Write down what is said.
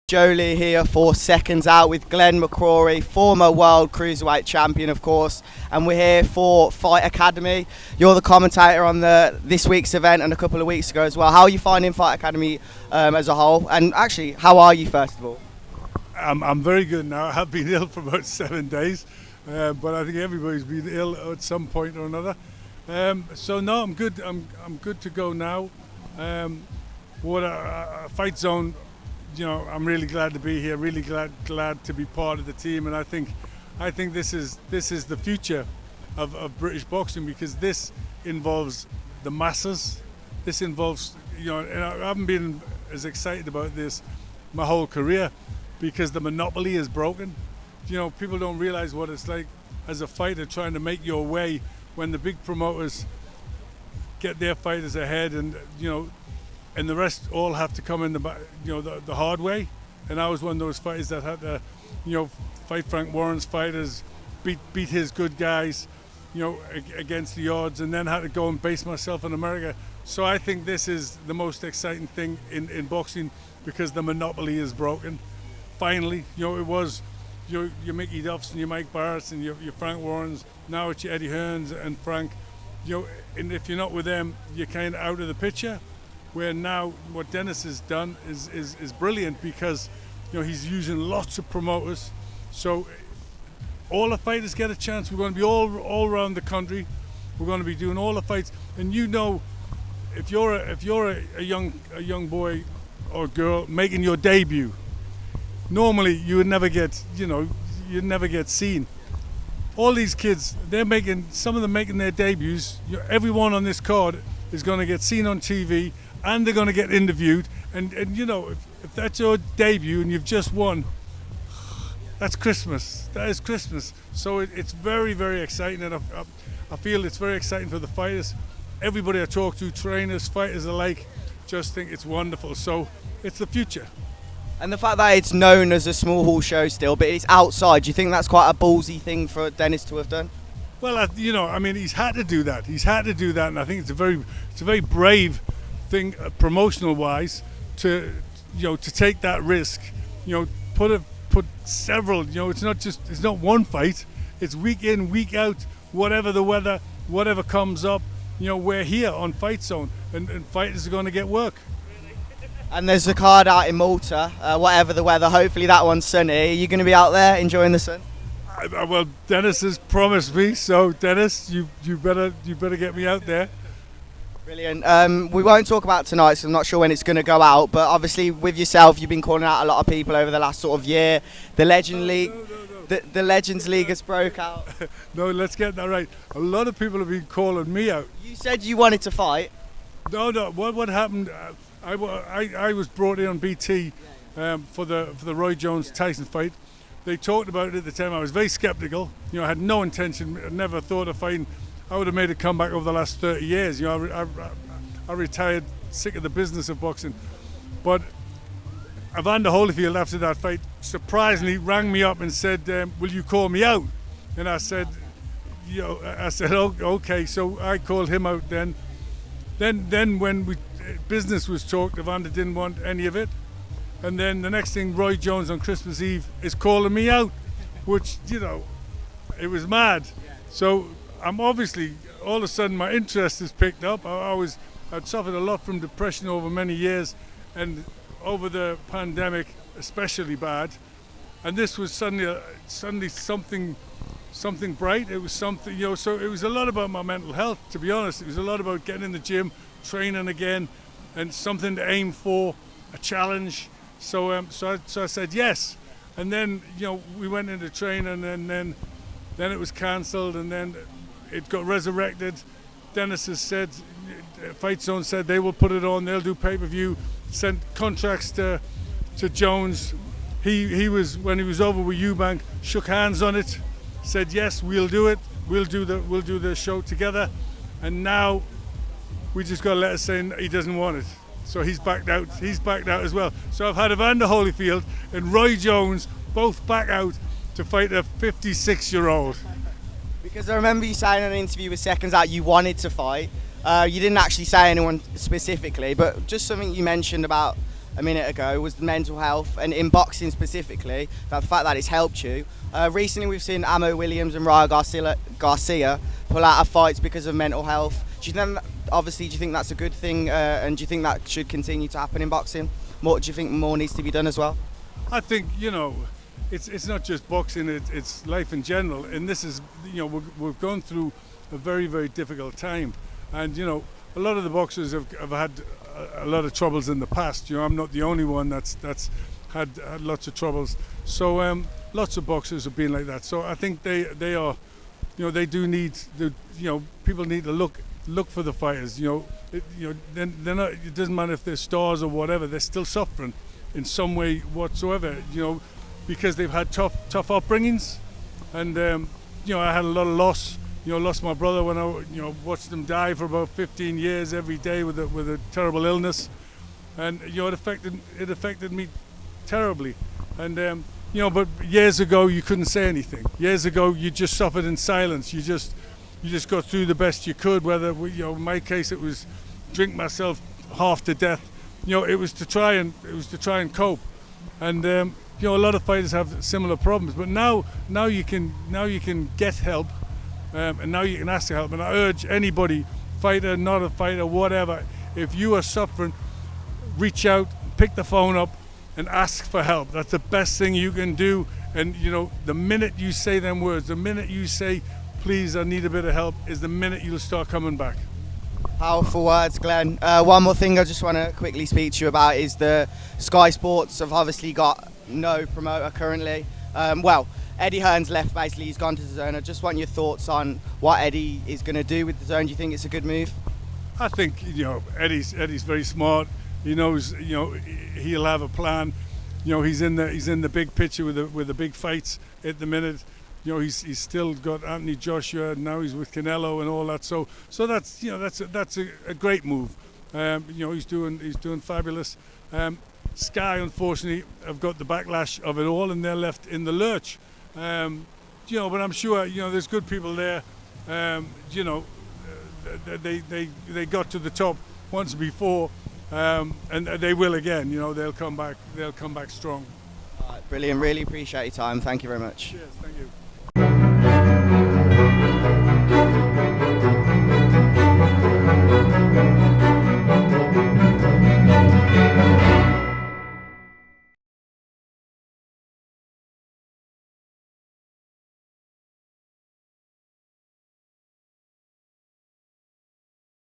Joe Leigh here for Seconds Out with Glen McCrory, former world cruiserweight champion, of course, and we're here for Fight Academy. You're the commentator on this week's event and a couple of weeks ago as well. How are you finding Fight Academy as a whole? And actually, how are you first of all? I'm very good now. I have been ill for about 7 days, but I think everybody's been ill at some point or another. So no, I'm good. I'm good to go now. What a Fight Zone. You know, I'm really glad to be here. Really glad to be part of the team, and I think this is the future of British boxing, because this involves the masses. This involves, you know, and I haven't been as excited about this my whole career, because the monopoly is broken. You know, people don't realize what it's like as a fighter trying to make your way when the big promoters get their fighters ahead, and you know, and the rest all have to come in the hard way. And I was one of those fighters that had to, you know, fight Frank Warren's fighters, beat his good guys, you know, against the odds, and then had to go and base myself in America. So I think this is the most exciting thing in boxing, because the monopoly is broken. Finally, you know, it was your Mickey Duffs and your Mike Barrett's and your Frank Warrens. Now it's your Eddie Hearns and Frank. You know, and if you're not with them, you're kind of out of the picture. Where now what Dennis has done is brilliant, because you know, he's using lots of promoters, so all the fighters get a chance. We're going to be all around the country. We're going to be doing all the fights, and you know, if you're a young boy or girl making your debut, normally you would never get, you know, you'd never get seen. All these kids, some of them making their debuts. Everyone on this card is going to get seen on TV, and they're going to get interviewed, and you know, if that's your debut and you've just won, that's Christmas. That is Christmas. So it's very, very exciting, and I feel it's very exciting for the fighters. Everybody I talk to, trainers, fighters alike, just think it's wonderful. So it's the future. And the fact that it's known as a small hall show still, but it's outside, do you think that's quite a ballsy thing for Dennis to have done? Well, you know, I mean, he's had to do that. And I think it's a very brave thing, promotional wise, to take that risk. You know, put several. You know, it's not one fight. It's week in, week out. Whatever the weather, whatever comes up. You know, we're here on Fight Zone, and fighters are going to get work. And there's a card out in Malta. Whatever the weather, hopefully that one's sunny. Are you going to be out there enjoying the sun? Well, Dennis has promised me, so Dennis, you better get me out there. Brilliant. We won't talk about tonight, so I'm not sure when it's going to go out, but obviously with yourself, you've been calling out a lot of people over the last sort of year. The Legend League, the Legends League has broke out. No, let's get that right. A lot of people have been calling me out. You said you wanted to fight. No. What happened? I was brought in on BT for the Roy Jones Tyson fight. They talked about it at the time. I was very skeptical. You know, I had no intention. I never thought of fighting. I would have made a comeback over the last 30 years. You know, I retired, sick of the business of boxing. But Evander Holyfield, after that fight, surprisingly rang me up and said, "Will you call me out?" And I said, "Oh, okay." So I called him out then. Then when business was talked, Evander didn't want any of it. And then the next thing, Roy Jones on Christmas Eve is calling me out, which, you know, it was mad. So I'm obviously, all of a sudden my interest has picked up. I'd suffered a lot from depression over many years, and over the pandemic especially bad. And this was suddenly something bright. It was something, you know, so it was a lot about my mental health, to be honest. It was a lot about getting in the gym, training again, and something to aim for, a challenge. So I said yes, and then, you know, we went into training, and then it was cancelled, and then it got resurrected. Dennis has said, Fight Zone said they will put it on. They'll do pay-per-view. Sent contracts to Jones. He was, when he was over with Eubank, shook hands on it, said yes, we'll do it. We'll do the show together, and now we just got a letter saying he doesn't want it. So he's backed out. He's backed out as well. So I've had Evander Holyfield and Roy Jones both back out to fight a 56-year-old. Because I remember you saying in an interview with Seconds Out you wanted to fight. You didn't actually say anyone specifically, but just something you mentioned about a minute ago was the mental health, and in boxing specifically, the fact that it's helped you. Recently, we've seen Amo Williams and Raya Garcia pull out of fights because of mental health. Do you think that's a good thing, and do you think that should continue to happen in boxing? Do you think more needs to be done as well? I think, it's not just boxing, it's life in general. And this is, we've gone through a very, very difficult time. And, a lot of the boxers have had a lot of troubles in the past. I'm not the only one that's had lots of troubles. So lots of boxers have been like that. So I think they are, they do need, people need to look for the fighters. They're not, it doesn't matter if they're stars or whatever, they're still suffering in some way whatsoever, because they've had tough upbringings. And I had a lot of loss. Lost my brother when I watched him die for about 15 years every day with a terrible illness, and it affected me terribly. And but years ago you couldn't say anything. Years ago you just suffered in silence. You just got through the best you could. Whether in my case it was drink myself half to death. It was to try and cope. And a lot of fighters have similar problems. But now you can get help. And now you can ask for help. And I urge anybody, fighter, not a fighter, whatever, if you are suffering, reach out, pick the phone up and ask for help. That's the best thing you can do. And the minute you say them words, the minute you say, please, I need a bit of help, is the minute you'll start coming back. Powerful words, Glenn. One more thing I just want to quickly speak to you about is the Sky Sports have obviously got no promoter currently. Eddie Hearn's left, basically, he's gone to the Zone. I just want your thoughts on what Eddie is going to do with the Zone. Do you think it's a good move? I think, Eddie's very smart. He knows, he'll have a plan. He's in the big picture with the big fights at the minute. He's still got Anthony Joshua, and now he's with Canelo and all that. So that's a great move. He's doing fabulous. Sky, unfortunately, have got the backlash of it all, and they're left in the lurch. But I'm sure there's good people there. They got to the top once before, and they will again. They'll come back strong. All right, brilliant. Really appreciate your time. Thank you very much. Cheers. Thank you.